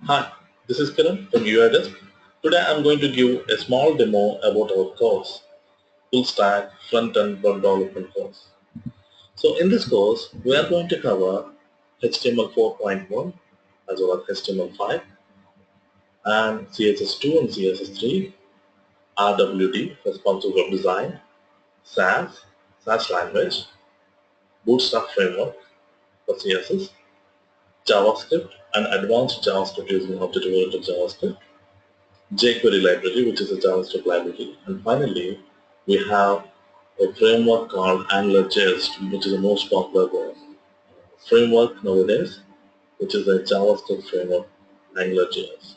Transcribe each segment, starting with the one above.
Hi, this is Kiran from UIDesk. Today I'm going to give a small demo about our course, Full Stack Front-End Web Development course. So in this course, we are going to cover HTML 4.1 as well as HTML5 and CSS2 and CSS3, RWD, Responsive Web Design, SAS language, BootStrap framework for CSS, JavaScript and advanced JavaScript using object-oriented JavaScript, Jquery library, which is a JavaScript library, and finally we have a framework called AngularJS, which is the most popular framework nowadays, which is a JavaScript framework, AngularJS.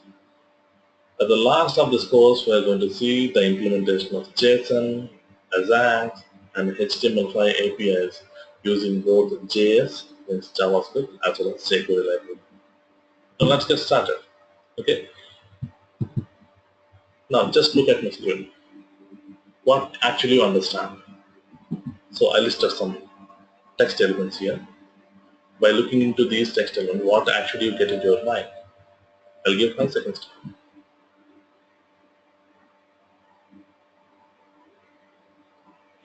At the last of this course, we are going to see the implementation of JSON, AJAX, and HTML5 APIs using both JS, means JavaScript, as well as Jquery library. So let's get started. Okay. Now just look at my screen. What actually you understand? So I listed some text elements here. By looking into these text elements, what actually you get into your mind? I'll give 5 seconds.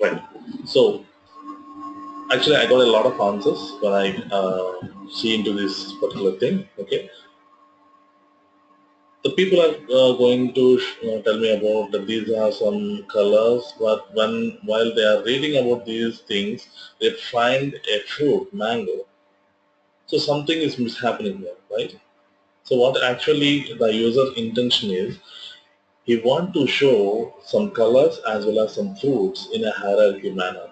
Right. So actually I got a lot of answers when I see into this particular thing. Okay. The people are going to tell me about that these are some colors, but while they are reading about these things, they find a fruit, mango. So something is mishappening here, right? So what actually the user intention is, he want to show some colors as well as some fruits in a hierarchy manner,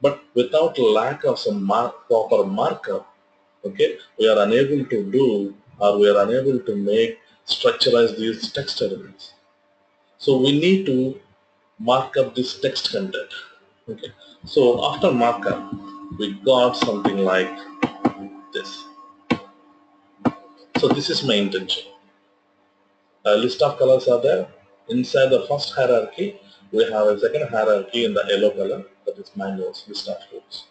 but without lack of some proper markup. Okay, we are unable to do, or we are unable to make structurize these text elements. So we need to mark up this text content. Okay, so after markup, we got something like this. So this is my intention. A list of colors are there. Inside the first hierarchy, we have a second hierarchy in the yellow color, that is mangoes, list of fruits.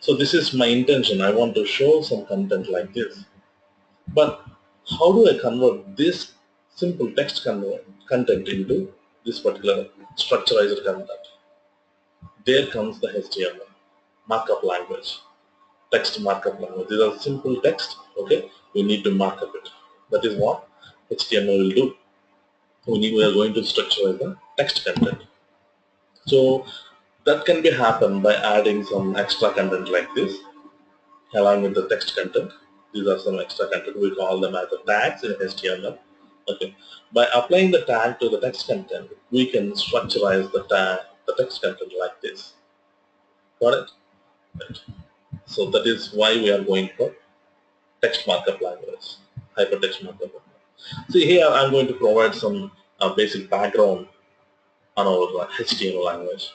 So this is my intention. I want to show some content like this. But how do I convert this simple text content into this particular structurized content? There comes the HTML, markup language, text markup language. These are simple text, okay? We need to mark up it. That is what HTML will do. We are going to structure the text content. So that can be happen by adding some extra content like this along with the text content. These are some extra content. We call them as the tags in HTML. Okay. By applying the tag to the text content, we can structurize the text content like this. Got it? Right. So that is why we are going for text markup language, hypertext markup. See here, I'm going to provide some basic background on our HTML language.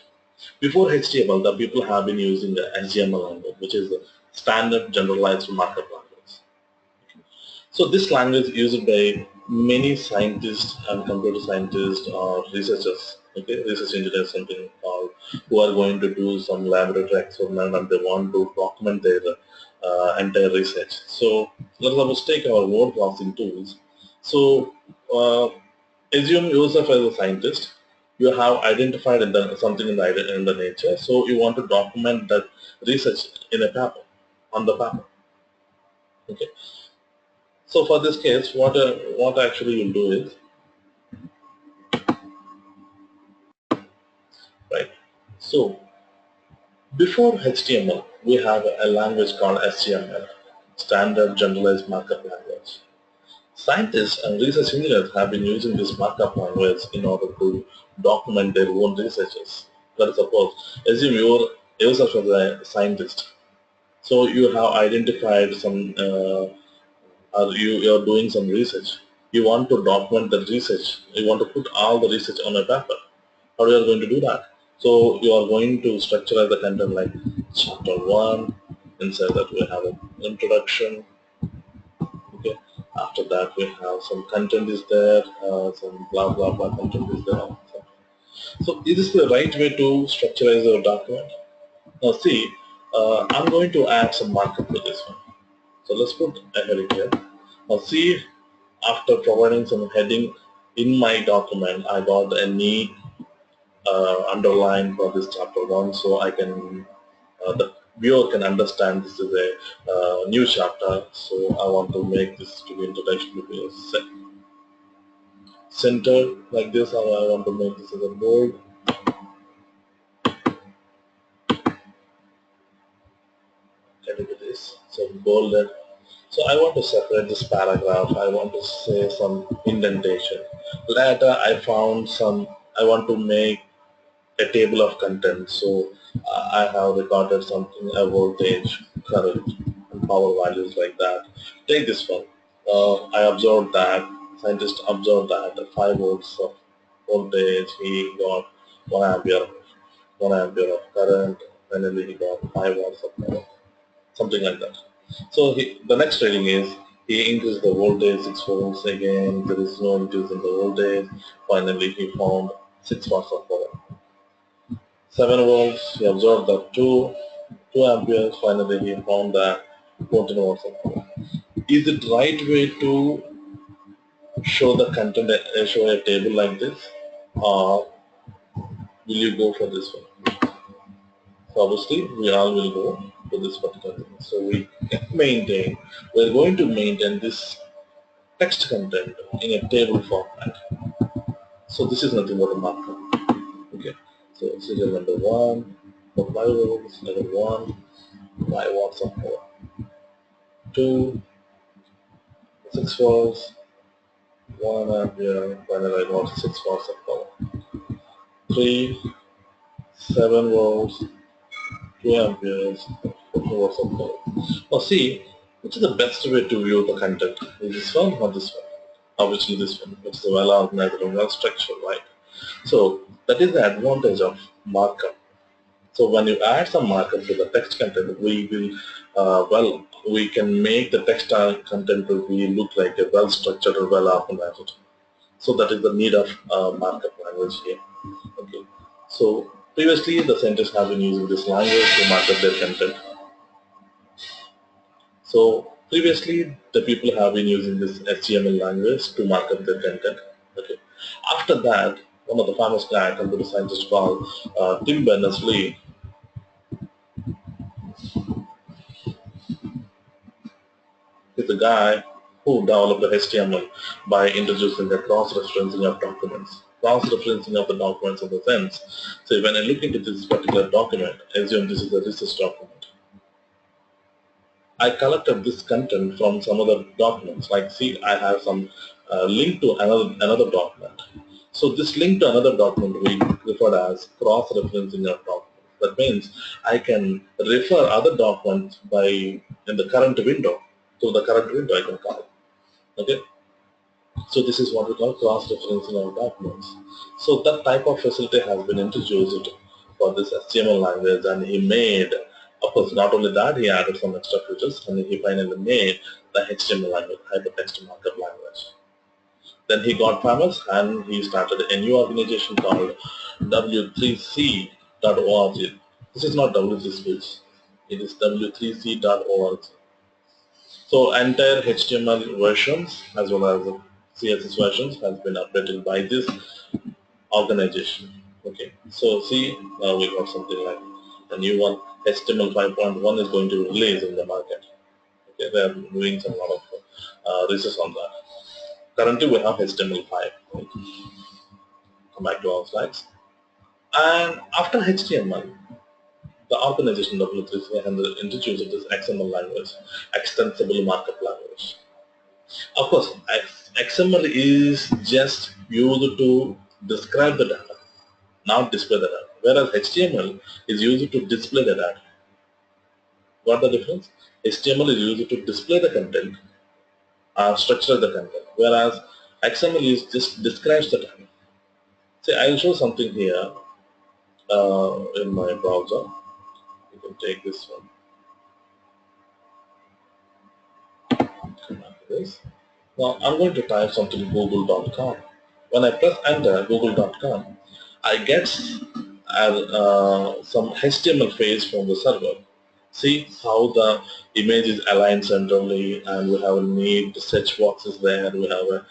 Before HTML, the people have been using the HTML language, which is the standard generalized markup language. So this language is used by many scientists and computer scientists or researchers, okay, research engineers, something called, who are going to do some laboratory experiment and they want to document their entire research. So let's take our word processing tools. So assume yourself as a scientist. You have identified something in the nature, so you want to document that research in a paper, on the paper. Okay. So for this case, what actually you'll do is, right. So before HTML, we have a language called SGML, Standard Generalized Markup Language. Scientists and research engineers have been using this markup language in order to document their own researches. Let us suppose, assume yourself as a scientist. So you have identified some, or you are doing some research. You want to document the research. You want to put all the research on a paper. How you are going to do that? So you are going to structure the content like chapter 1. Inside that we have an introduction. Okay. After that we have some content is there, some blah blah blah content is there. So is this the right way to structure your document? Now see, I'm going to add some markup to this one. So let's put a heading here. Now see, after providing some heading in my document, I got a neat underline for this chapter 1, so I can the viewer can understand this is a new chapter. So I want to make this to be introduction to be centered like this, or I want to make this as a bold. Can you do this? So bolded. So I want to separate this paragraph. I want to say some indentation. Later I found some, I want to make a table of content. So I have recorded something, a voltage, current, and power values like that. Take this one. I observed that, scientists observed that 5 volts of voltage, he got 1 ampere of current, finally he got 5 watts of power, something like that. So the next reading is he increased the voltage 6 volts again, there is no increase in the voltage, finally he found 6 watts of power. 7 volts, he observed that 2 amperes, finally he found that 14 watts of power. Is it right way to show the content, show a table like this, or will you go for this one? So obviously we all will go to this particular thing. So we're going to maintain this text content in a table format. So this is nothing but a markup. Okay. So serial number 1, for 5 volts, number 1, 5 watts of power. 2, 6 volts, 1 ampere, finally I got 6 watts of power. 3, 7 volts, 2 amperes, 14 watts of power. Now see, which is the best way to view the content? Is this one or this one? Obviously this one, which is well organized and well structured, right? So that is the advantage of markup. So when you add some markup to the text content, we will, we can make the text content to be look like a well structured or well organized. So that is the need of markup language here. Okay. So previously the scientists have been using this language to mark up their content. So previously the people have been using this HTML language to mark up their content. Okay. After that, one of the famous guy, computer scientist called Tim Berners-Lee, is the guy who developed the HTML by introducing the cross-referencing of documents. Cross-referencing of the documents in the sense, so when I look into this particular document, assume this is a research document. I collected this content from some other documents. Like, see, I have some link to another document. So this link to another document we refer as cross-referencing of documents. That means I can refer other documents by in the current window. To the current window I can call. Okay. So this is what we call cross-referencing of documents. So that type of facility has been introduced for this HTML language, and he made, of course, not only that, he added some extra features, and he finally made the HTML language, hypertext markup language. Then he got famous, and he started a new organization called w3c.org. This is not W3Schools, it is w3c.org. So entire HTML versions as well as CSS versions has been updated by this organization. Okay, so see, now we got something like the new one. HTML 5.1 is going to release in the market. Okay, they are doing some lot of research on that. Currently we have HTML5. Okay. Come back to our slides. And after HTML, the organization W3C has introduced this XML language, Extensible Markup Language. Of course, XML is just used to describe the data, not display the data. Whereas HTML is used to display the data. What the difference? HTML is used to display the content, structure the content, whereas XML is just describes the data. See, I will show something here in my browser. You can take this one. Come back to this. Now I'm going to type something google.com. When I press enter google.com, I get some HTML page from the server. See how the image is aligned centrally, and we have a neat search boxes there. We have a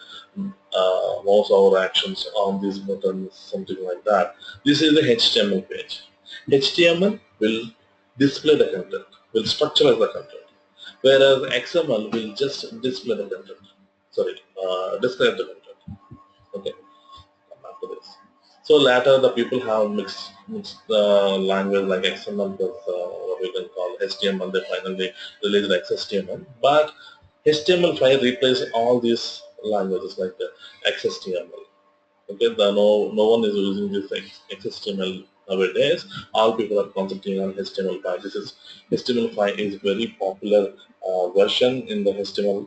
mouse over actions on these buttons, something like that. This is the HTML page. HTML will display the content, will structure the content, whereas XML will just display the content. Sorry, describe the content. Okay, after this. So later the people have mixed language like XML with what we can call HTML. They finally released XHTML, but HTML5 replaces all these languages like the XHTML. Okay, no one is using this XHTML nowadays. All people are concentrating on HTML5. HTML5 is very popular version in the HTML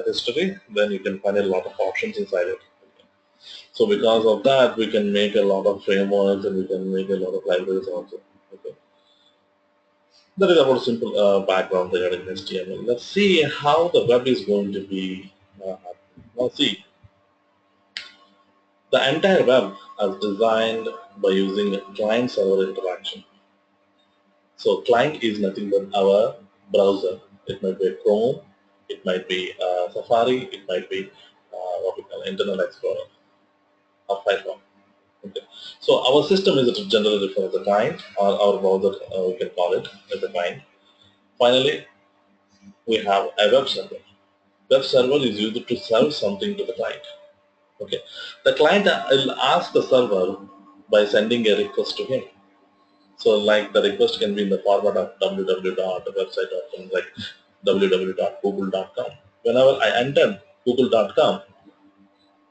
history. Then you can find a lot of options inside it. So because of that, we can make a lot of frameworks and we can make a lot of libraries also. Okay. That is about simple background regarding HTML. Let's see how the web is going to be. Now see, the entire web is designed by using client-server interaction. So client is nothing but our browser. It might be Chrome, it might be Safari, it might be what we call Internet Explorer or Firefox. Okay. So our system is generally referred as a client, or our browser we can call it as a client. Finally, we have a web server. Web server is used to serve something to the client. Okay. The client will ask the server by sending a request to him. So like the request can be in the format of www.website.com, like www.google.com. Whenever I enter google.com,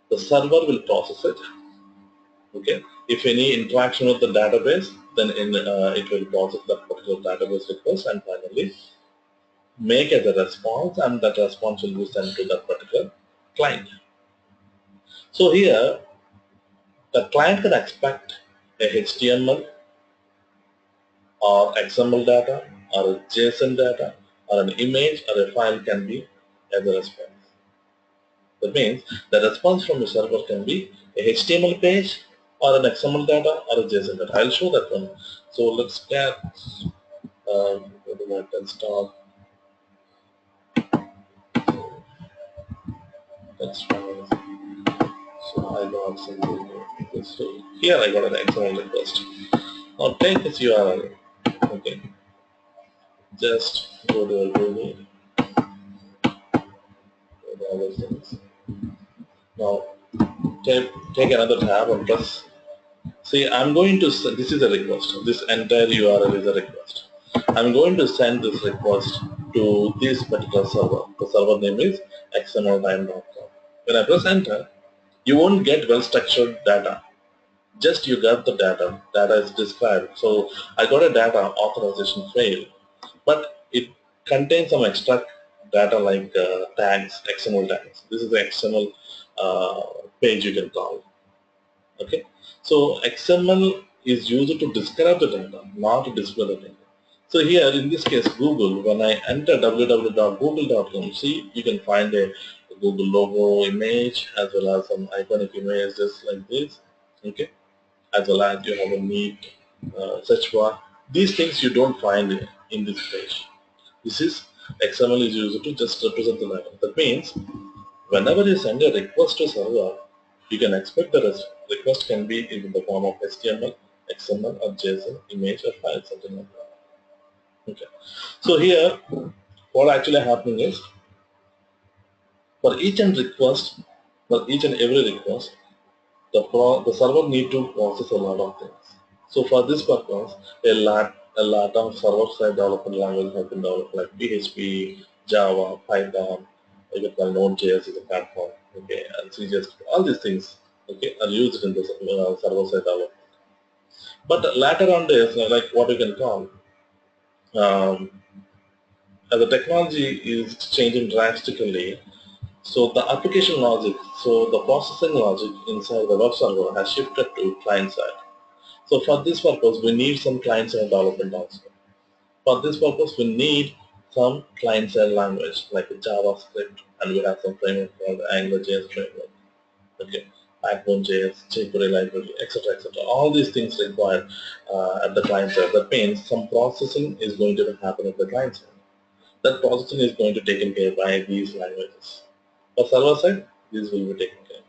the server will process it. Okay. If any interaction with the database, then it will process that particular database request and finally make as a response, and that response will be sent to that particular client. So here, the client can expect a HTML or XML data or a JSON data or an image or a file can be as a response. That means the response from the server can be a HTML page or an XML data or a JSON data. I'll show that one. So let's get let's start. Let's try. So I got something here. So here I got an XML request. Now take this URL. Okay. Just go to Google. Go to other things. Now take another tab and press. See, I'm going to, this is a request. This entire URL is a request. I'm going to send this request to this particular server. The server name is xmltime.com. When I press enter, you won't get well-structured data. Just you got the data. Data is described. So I got a data authorization fail, but it contains some extra data like tags, XML tags. This is the XML page you can call. Okay, so XML is used to describe the data, not to display the data. So here, in this case, Google, when I enter www.google.com, see, you can find a Google logo image as well as some iconic images like this. Okay, as well as you have a neat search bar. These things you don't find in this page. This is XML is used to just represent the data. That means whenever you send a request to server, you can expect the request can be in the form of HTML, XML, or JSON, image, or file, something like that. Okay. So here, what actually happening is, for each and every request, the server need to process a lot of things. So for this purpose, a lot of server-side development languages have been developed, like PHP, Java, Python, you can call Node.js is a platform, okay, and CJS, all these things, okay, are used in the server-side development. But later on this, like what you can call, um, as the technology is changing drastically, so the application logic, so the processing logic inside the web server has shifted to client side. So for this purpose, we need some client-side development also. For this purpose, we need some client-side language like JavaScript, and we have some framework called AngularJS framework. Okay, Backbone.js, Jquery library, etc., etc. All these things required at the client side. That means some processing is going to happen at the client side. That processing is going to be taken care by these languages. For server side, these will be taken care.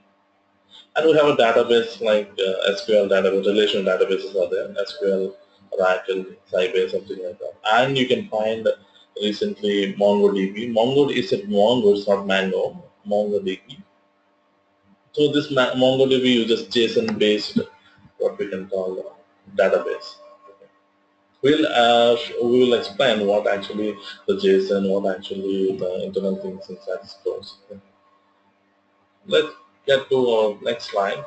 And we have a database like SQL database, relational databases are there, SQL, Oracle, Sybase, something like that. And you can find recently MongoDB. Mongo is a Mongo, it's not Mango, MongoDB. So this MongoDB uses JSON-based, what we can call database. We will explain what actually the JSON, what actually the internal things inside stores. Let's get to our next slide.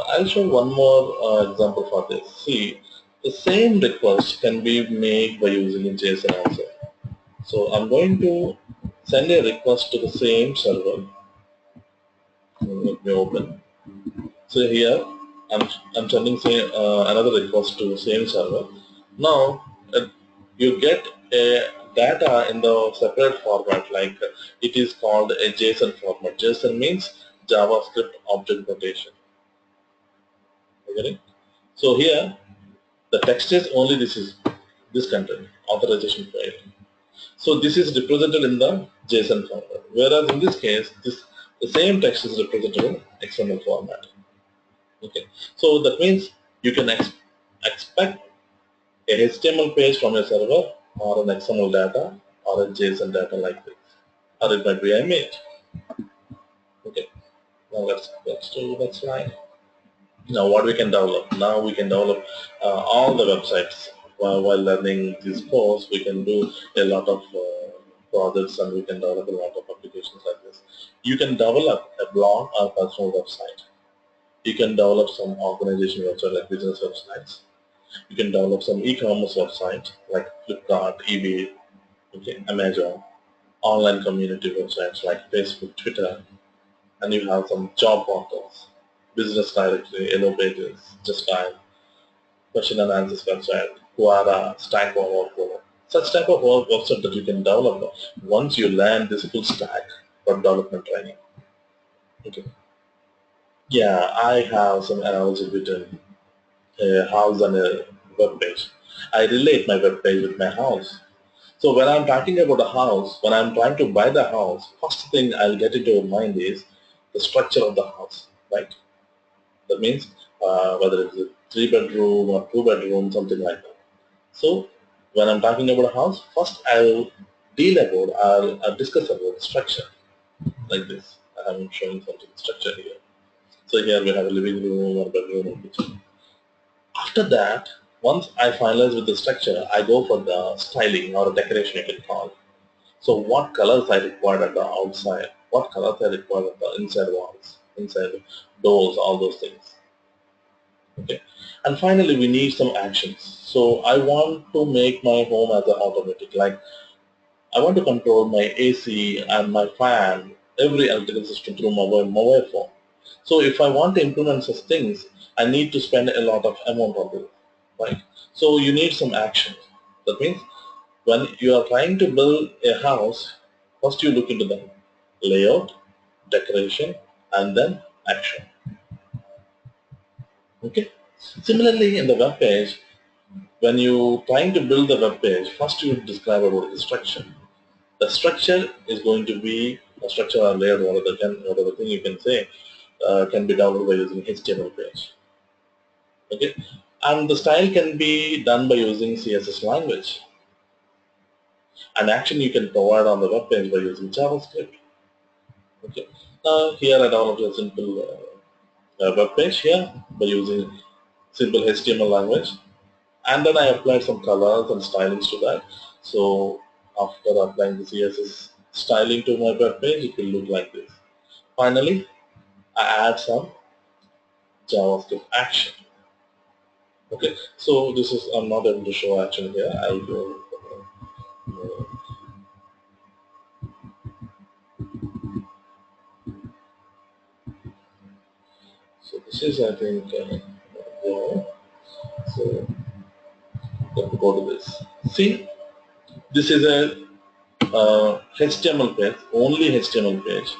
I'll show one more example for this. See, the same request can be made by using JSON also. So I'm going to send a request to the same server. Let me open. So here I'm sending another request to the same server. Now you get a data in the separate format, like it is called a JSON format. JSON means JavaScript object notation. Okay? So here the text is only this content, authorization file. So this is represented in the JSON format. Whereas in this case, the same text is represented in XML format. Okay. So that means you can expect a HTML page from a server or an XML data or a JSON data like this. Or it might be an image. Okay. Now let's do the next slide. Now what we can develop? Now we can develop all the websites. While learning this course, we can do a lot of projects and we can develop a lot of applications like this. You can develop a blog or personal website. You can develop some organization website like business websites. You can develop some e-commerce website like Flipkart, eBay, okay, Amazon, online community websites like Facebook, Twitter, and you have some job portals, business directory, Yellow Pages, Justine, question and answers website, Quora, Stack Overflow. Such type of website that you can develop once you learn this full stack for development training. Okay. Yeah, I have some analogy between a house and a web page. I relate my web page with my house. So when I'm talking about a house, when I'm trying to buy the house, first thing I'll get into your mind is the structure of the house, right? That means whether it's a 3-bedroom or 2-bedroom, something like that. So when I'm talking about a house, first I'll discuss about the structure like this. I'm showing something structure here. So here we have a living room or bedroom or kitchen. After that, once I finalize with the structure, I go for the styling or decoration you can call. So what colors I require at the outside, what colors I require at the inside walls, inside doors, all those things. Okay. And finally, we need some actions. So I want to make my home as an automatic, like I want to control my AC and my fan, every electrical system through mobile phone. So if I want to implement such things, I need to spend a lot of amount on it, right? So you need some action. That means when you are trying to build a house, first you look into the layout, decoration, and then action. Okay. Similarly, in the web page, when you trying to build the web page, first you describe about the structure. The structure is going to be a structure or layout, whatever thing you can say, can be developed by using HTML page. Okay, and the style can be done by using CSS language. An action you can provide on the web page by using JavaScript. Okay, here I developed a simple web page here by using simple HTML language, and then I applied some colors and stylings to that. So after applying the CSS styling to my web page, it will look like this. Finally, I add some JavaScript action. Okay, so this is, I'm not able to show action here. I'll go. So this is, I think, there. So let me go to this. See, this is a HTML page, only HTML page.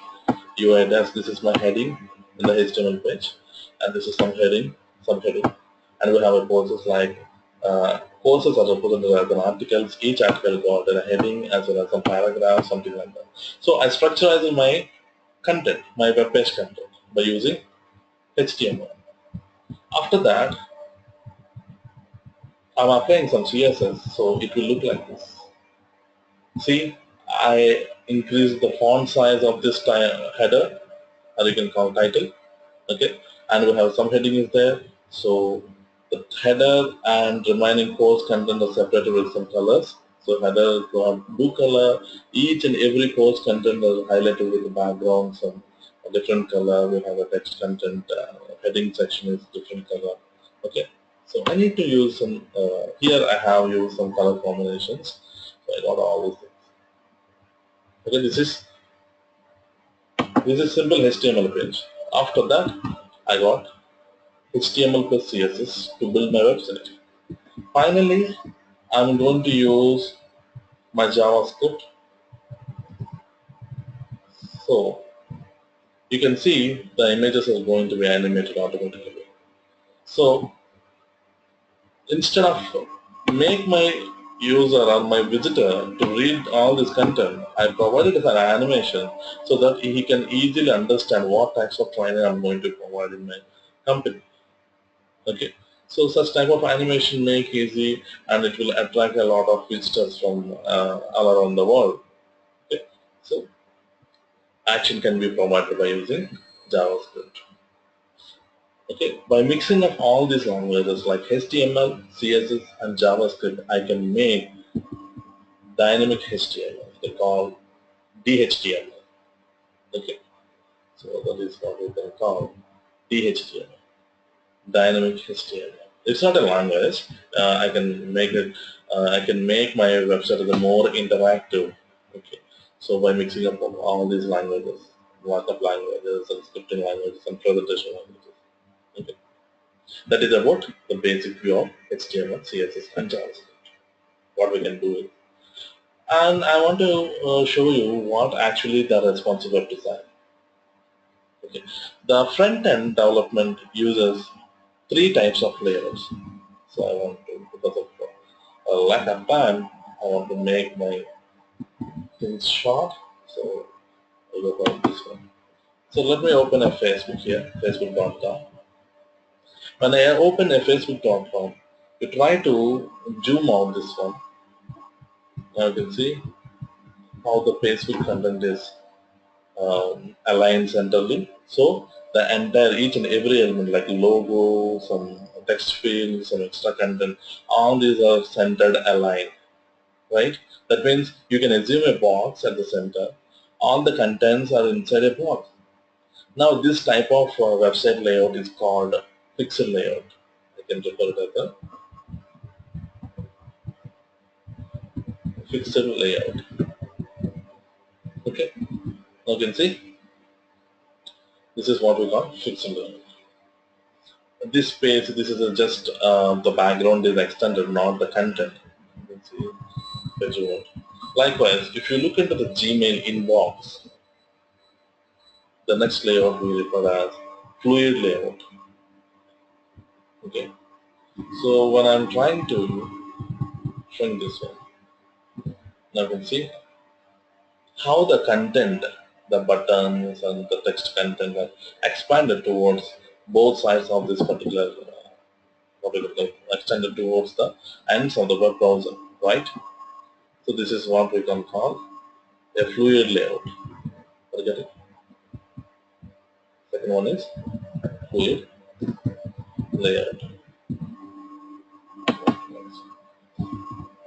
UI dash, this is my heading in the HTML page. and this is some heading, and we have a courses like courses are represented as an articles. Each article got a heading as well as some paragraph, something like that. So I structurizing my content, my web page content by using HTML. After that, I'm applying some CSS, so it will look like this. See, I increased the font size of this header, or you can call title, okay, and we have some heading is there. So the header and remaining course content are separated with some colors. So header got blue color. Each and every course content is highlighted with the background, some different color. We have a text content. Heading section is different color. Okay. So I need to use some. Here I have used some color combinations. So I got all these things. Okay. This is simple HTML page. After that, I got HTML plus CSS to build my website. Finally, I'm going to use my JavaScript. So you can see the images are going to be animated automatically. So instead of make my user or my visitor to read all this content, I provided as an animation so that he can easily understand what types of training I'm going to provide in my company. Okay, so such type of animation make easy, and it will attract a lot of visitors from all around the world. Okay, so action can be provided by using JavaScript. Okay, by mixing of all these languages like HTML, CSS, and JavaScript, I can make dynamic HTML. They call DHTML. Okay, so that is what we can call DHTML. Dynamic HTML. It's not a language. I can make it. I can make my website as a more interactive. Okay. So by mixing up of all these languages, markup languages and scripting languages and presentation languages. Okay. That is about the basic view of HTML, CSS, and JavaScript. What we can do it. And I want to show you what actually the responsive web design. Okay. The front-end development uses three types of layers. So I want to, because of lack of time, I want to make my things short. So I'll go about this one. So let me open a Facebook here, facebook.com. When I open a facebook.com, you try to zoom out this one. Now you can see how the Facebook content is aligned centrally. So the entire, each and every element like logo, some text fields, some extra content, all these are centered aligned, right? That means you can assume a box at the center. All the contents are inside a box. Now this type of website layout is called pixel layout. I can refer it as a pixel layout. Okay, now you can see this is what we call pixel layout. This page, this is just the background is extended, not the content. You can see page one. Likewise, if you look into the Gmail inbox, the next layout we refer as fluid layout. Okay, so when I'm trying to shrink this one, now you can see how the content, the buttons and the text content are expanded towards both sides of this particular extended towards the ends of the web browser, right? So this is what we can call a fluid layout. Get it? Second one is fluid layout.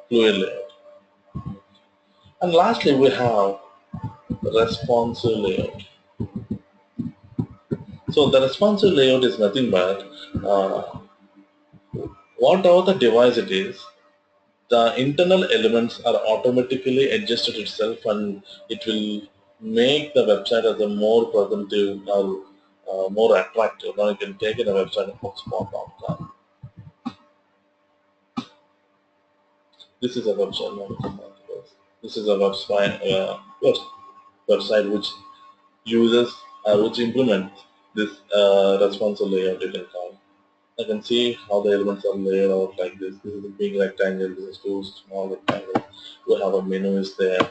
Fluid layout. And lastly, we have responsive layout. So the responsive layout is nothing but whatever the device it is, the internal elements are automatically adjusted itself, and it will make the website as a more presentive or more attractive. Now you can take in a website of hotspot.com. This is a website. This is a website which users which implement this responsive layout you can call. I can see how the elements are laid out like this. This is a big rectangle, this is two small rectangles. We have a menu is there,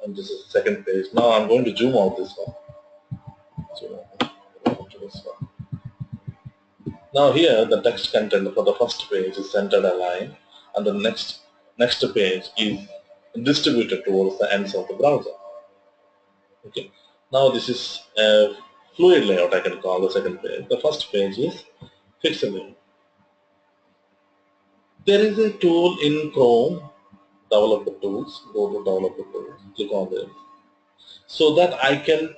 and this is the second page. Now I'm going to zoom out this one. Zoom out to this one. Now here the text content for the first page is centered aligned, and the next page is distributed towards the ends of the browser. Okay. Now this is a fluid layout I can call the second page. The first page is fixed layout. There is a tool in Chrome, developer tools, go to developer tools, click on this, so that I can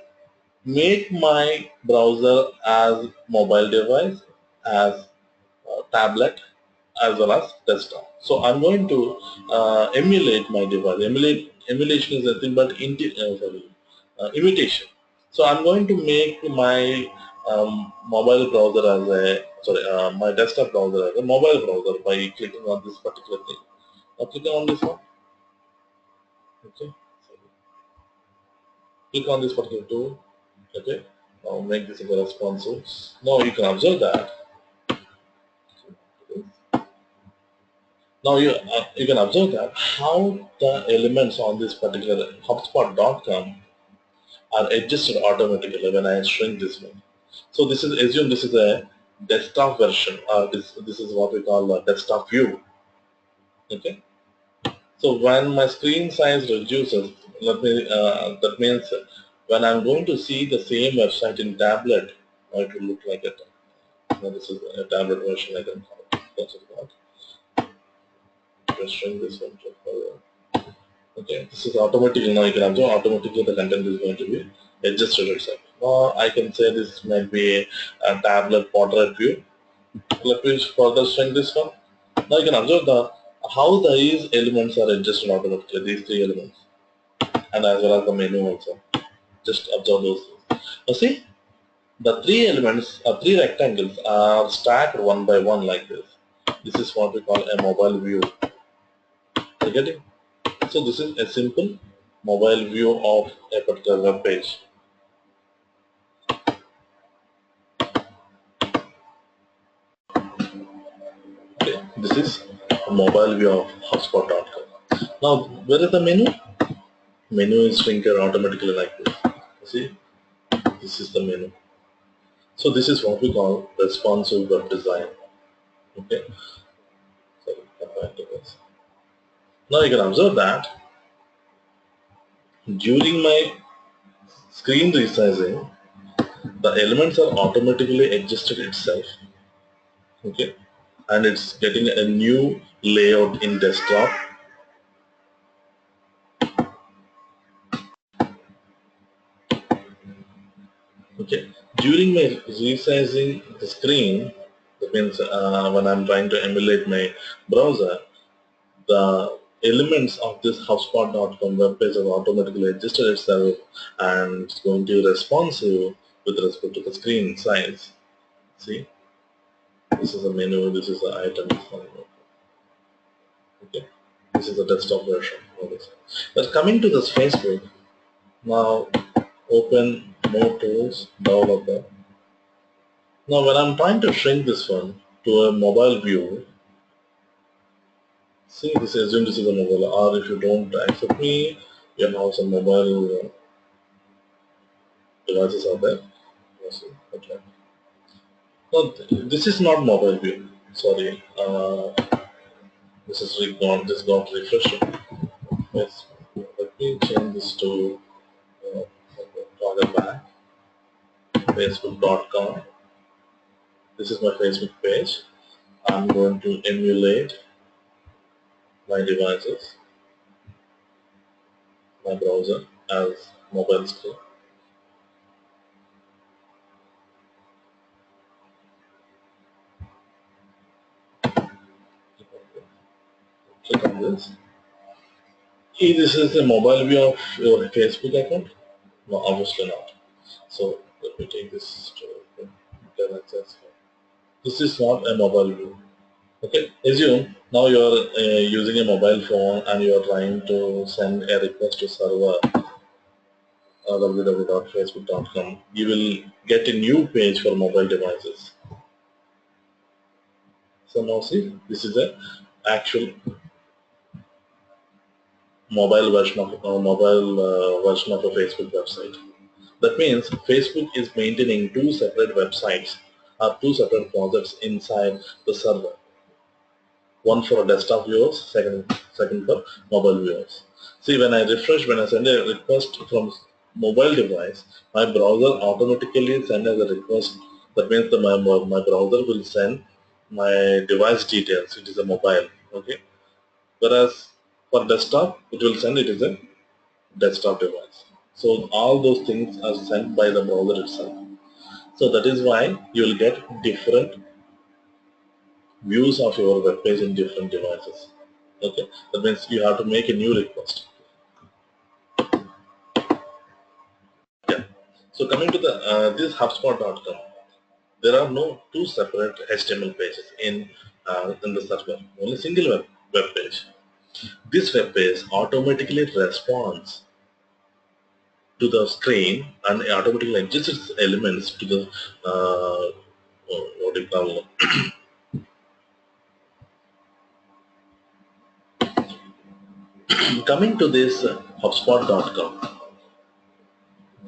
make my browser as mobile device, as tablet, as well as desktop. So I'm going to emulate my device. Emulation is nothing but imitation. So I'm going to make my mobile browser as a my desktop browser as a mobile browser by clicking on this particular thing. Now click on this one. Okay. So click on this particular tool. Okay. Now make this into responsive. Now you can observe that. Now you can observe that how the elements on this particular HubSpot.com are adjusted automatically when I shrink this one. So this is, assume this is a desktop version, or this is what we call a desktop view. Okay. So when my screen size reduces, that means when I'm going to see the same website in tablet, it will look like it. Now this is a tablet version I can call it. That's what just shrink this one to further. Okay, this is automatically, now you can observe automatically the content is going to be adjusted itself. Or I can say this might be a tablet portrait view. Let me further shrink this one. Now you can observe how these elements are adjusted automatically, these three elements, and as well as the menu also. Just observe those things. Now see, the three elements, three rectangles are stacked one by one like this. This is what we call a mobile view. Are you getting? So this is a simple mobile view of a particular web page. Okay, this is a mobile view of HubSpot.com. Now, where is the menu? Menu is shrinker automatically like this. See, this is the menu. So this is what we call responsive web design. Okay, so come back to this. Now you can observe that during my screen resizing, the elements are automatically adjusted itself. Okay, and it's getting a new layout in desktop. Okay, during my resizing the screen, that means when I'm trying to emulate my browser, the elements of this HubSpot.com web page have automatically adjusted itself and it's going to be responsive with respect to the screen size. See, this is a menu, this is the item. Okay, this is the desktop version of this. But coming to this Facebook, now open more tools, developer. Now when I'm trying to shrink this one to a mobile view, see, this assume this is a mobile, or if you don't accept me, you have some mobile devices out there. Okay. No, this is not mobile view. Sorry, this is gone. This got refreshed. Yes. Let me change this to toggle back. Facebook.com. This is my Facebook page. I'm going to emulate my devices, my browser as mobile screen. Click on this. This is the mobile view of your Facebook account. No, obviously not. So let me take this to internet access. This is not a mobile view. Okay, assume now you are using a mobile phone and you are trying to send a request to server. www.facebook.com, you will get a new page for mobile devices. So now see, this is a actual mobile version of a Facebook website. That means Facebook is maintaining two separate websites or two separate projects inside the server. One for desktop viewers, second for mobile viewers. See, when I refresh, when I send a request from mobile device, my browser automatically sends as a request. That means my browser will send my device details. It is a mobile, okay. Whereas for desktop, it will send it is a desktop device. So all those things are sent by the browser itself. So that is why you will get different views of your web page in different devices. Okay, that means you have to make a new request. Yeah. So coming to the this HubSpot.com, there are no two separate HTML pages in the server. Only single web page. This web page automatically responds to the screen and automatically adjusts its elements to the what do you call coming to this HubSpot.com.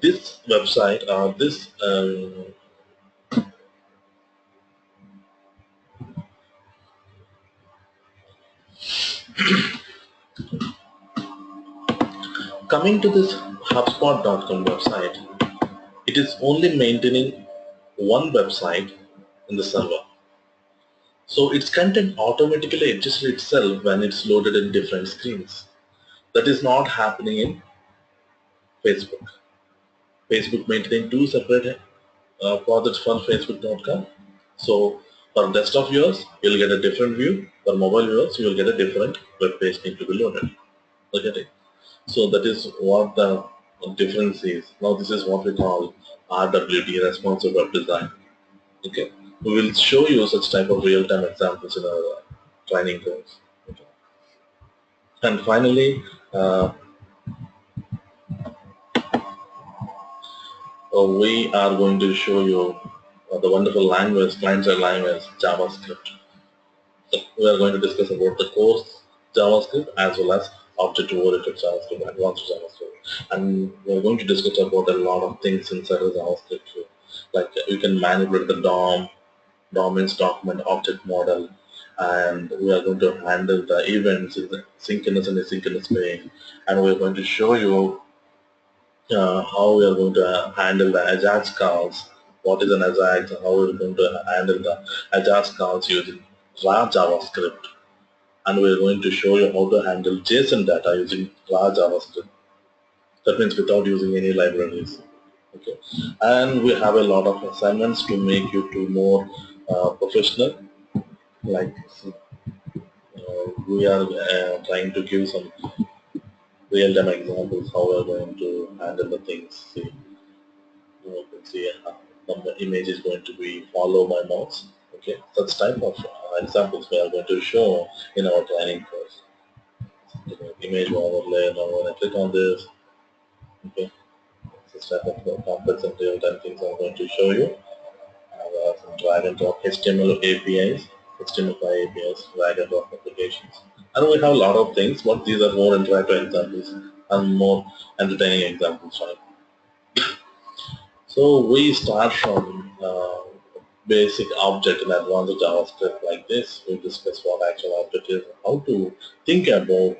This website or this coming to this HubSpot.com website, it is only maintaining one website in the server. So its content automatically adjusts itself when it's loaded in different screens. That is not happening in Facebook. Facebook maintaining two separate projects for Facebook.com. So for desktop viewers, you'll get a different view. For mobile viewers, you will get a different web page need to be loaded. Okay. So that is what the difference is. Now this is what we call RWD, responsive web design. Okay, we will show you such type of real-time examples in our training course. Okay. And finally, we are going to show you the wonderful language, client-side language, JavaScript. So we are going to discuss about the course JavaScript as well as object-oriented JavaScript, advanced JavaScript. And we are going to discuss about a lot of things inside of JavaScript. Like you can manipulate the DOM means document object model, and we are going to handle the events in the synchronous and asynchronous way. And we are going to show you how we are going to handle the AJAX calls, what is an AJAX, and how we are going to handle the AJAX calls using raw JavaScript. And we are going to show you how to handle JSON data using raw JavaScript. That means without using any libraries. Okay. And we have a lot of assignments to make you to more professional. Like we are trying to give some real-time examples how we are going to handle the things. See, you can see the image is going to be followed by mouse. Okay, such type of examples we are going to show in our training course. Image overlay. Now when I click on this, okay, such type of complex and real-time things I'm going to show you. Some drag and drop HTML APIs, HTML5 APIs, drag and drop applications. And we have a lot of things, but these are more interactive examples and more entertaining examples, right? So we start from basic object in advanced JavaScript like this. We discuss what actual object is, how to think about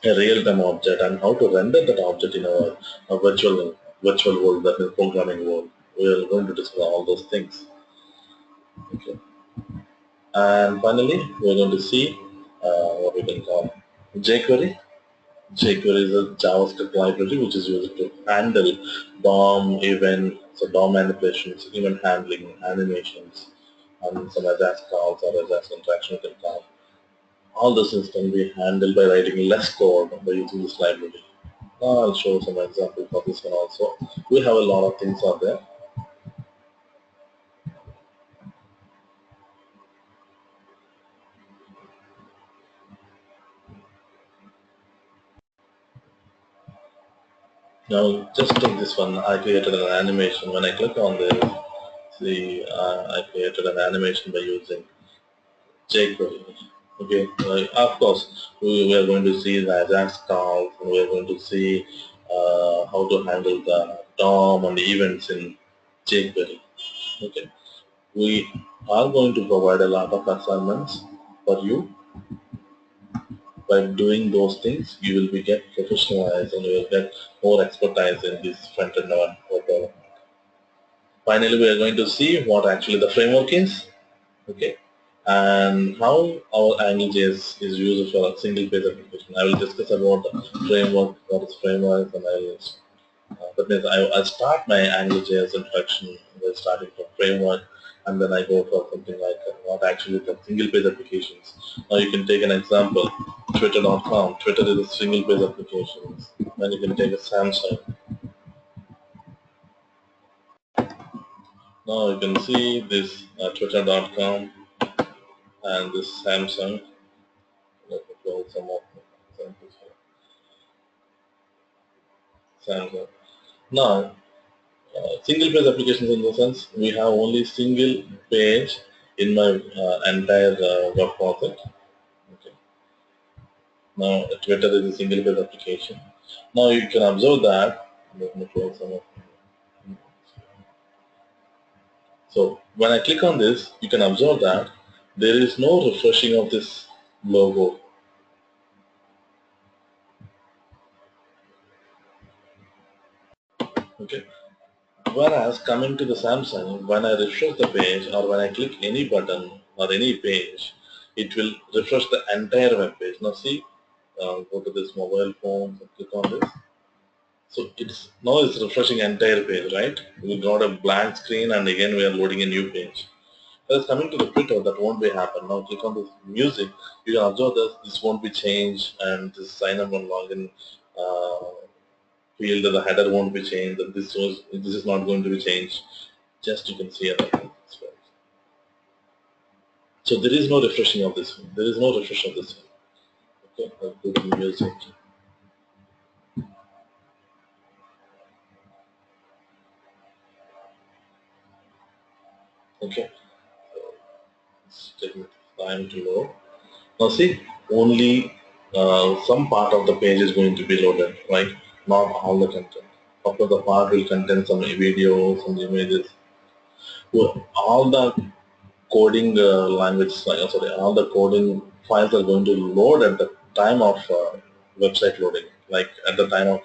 a real-time object and how to render that object in a virtual world, that is programming world. We are going to discuss all those things. Okay. And finally, we're going to see what we can call jQuery. jQuery is a JavaScript library which is used to handle DOM event, so DOM manipulations, event handling, animations, and some AJAX calls or AJAX interaction can call. All this can be handled by writing less code by using this library. Now I'll show some examples for this one also. We have a lot of things out there. Now just take this one. I created an animation. When I click on this, see, I created an animation by using Jquery. Okay, of course, we are going to see the AJAX calls, and we are going to see how to handle the DOM and events in Jquery. Okay, we are going to provide a lot of assignments for you. By doing those things, you will be get professionalized and you will get more expertise in this front-end development. Finally, we are going to see what actually the framework is, okay, and how our AngularJS is used for a single page application. I will discuss about the framework, what is framework, and I will, that means I'll start my AngularJS introduction by starting from framework, and then I go for something like what actually the single page applications. Now you can take an example, Twitter.com. Twitter is a single page application. Then you can take a Samsung. Now you can see this Twitter.com and this Samsung. Let me close some of the examples here. Samsung. Now, single page applications in the sense we have only single page in my entire web project. Okay. Now, Twitter is a single page application. Now you can observe that. Let me close some of. So when I click on this, you can observe that there is no refreshing of this logo. Okay. Whereas coming to the Samsung, when I refresh the page or when I click any button or any page, it will refresh the entire web page. Now see, go to this mobile phone, click on this. So it's refreshing entire page, right? We got a blank screen and again we are loading a new page. Whereas coming to the Twitter, that won't be happen. Now click on this music, you can observe that this won't be changed and this sign up and login field, the header won't be changed, and this is not going to be changed. Just you can see it. So there is no refreshing of this one. There is no refresh of this one. Okay, I'll go to music. Okay, it's taking time to load. Now see, only some part of the page is going to be loaded, right? Not all the content. Of course, the part will contain some video, some images. Well, all the coding language, sorry, all the coding files are going to load at the time of website loading, like at the time of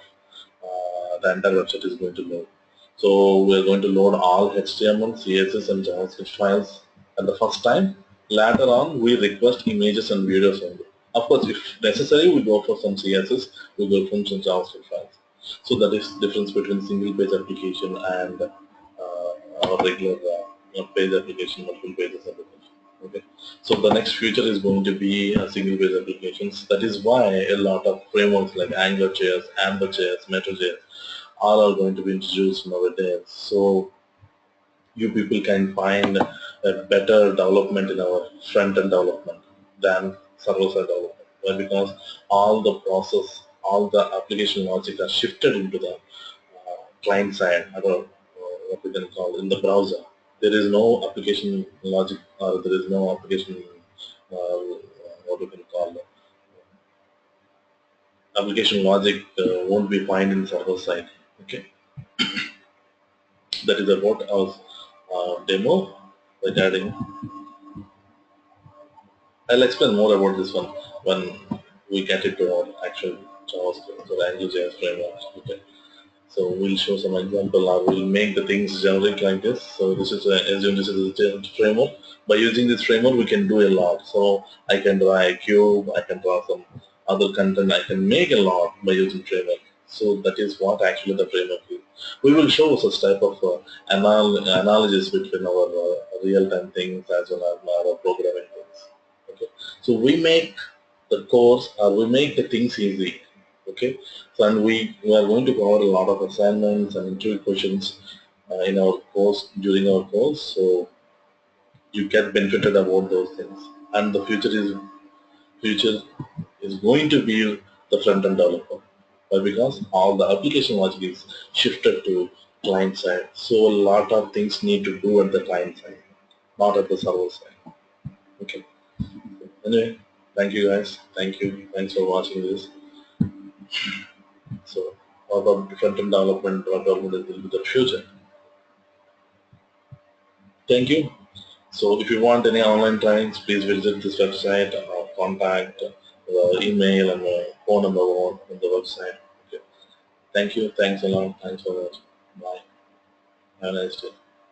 the entire website is going to load. So we're going to load all HTML, CSS and JavaScript files at the first time. Later on, we request images and videos only. Of course, if necessary, we go for some CSS, we go from some JavaScript files. So that is the difference between single page application and our regular page application, multiple pages application. Okay. So the next future is going to be single page applications. That is why a lot of frameworks like AngularJS, AmberJS, MetroJS all are going to be introduced nowadays. So you people can find a better development in our front-end development than server-side development. Why? Because all the process, all the application logic are shifted into the client side, or what we can call in the browser. There is no application logic, or there is no application, what we can call application logic won't be found in server side. Okay, that is about our demo regarding. I'll explain more about this one when we get into our actual JavaScript or AngularJS framework. Okay. So we'll show some example. I will make the things generic like this. So this is assume this is a framework. By using this framework, we can do a lot. So I can draw a cube. I can draw some other content. I can make a lot by using framework. So that is what actually the framework is. We will show such type of analysis between our real-time things as well as our programming things. Okay. So we make the course, we make the things easy. Okay. So and we are going to cover a lot of assignments and interview questions in our course, during our course. So you get benefited about those things. And the future is going to be the front end developer. but because all the application logic is shifted to client side, so a lot of things need to do at the client side, not at the server side. Okay. Anyway, thank you guys. Thank you. Thanks for watching this. So, how about front-end development will be the future? Thank you. So, if you want any online trainings, please visit this website or contact the email and the phone number on the website. Okay. Thank you. Thanks a lot. Thanks for watching. Bye. Have a nice day.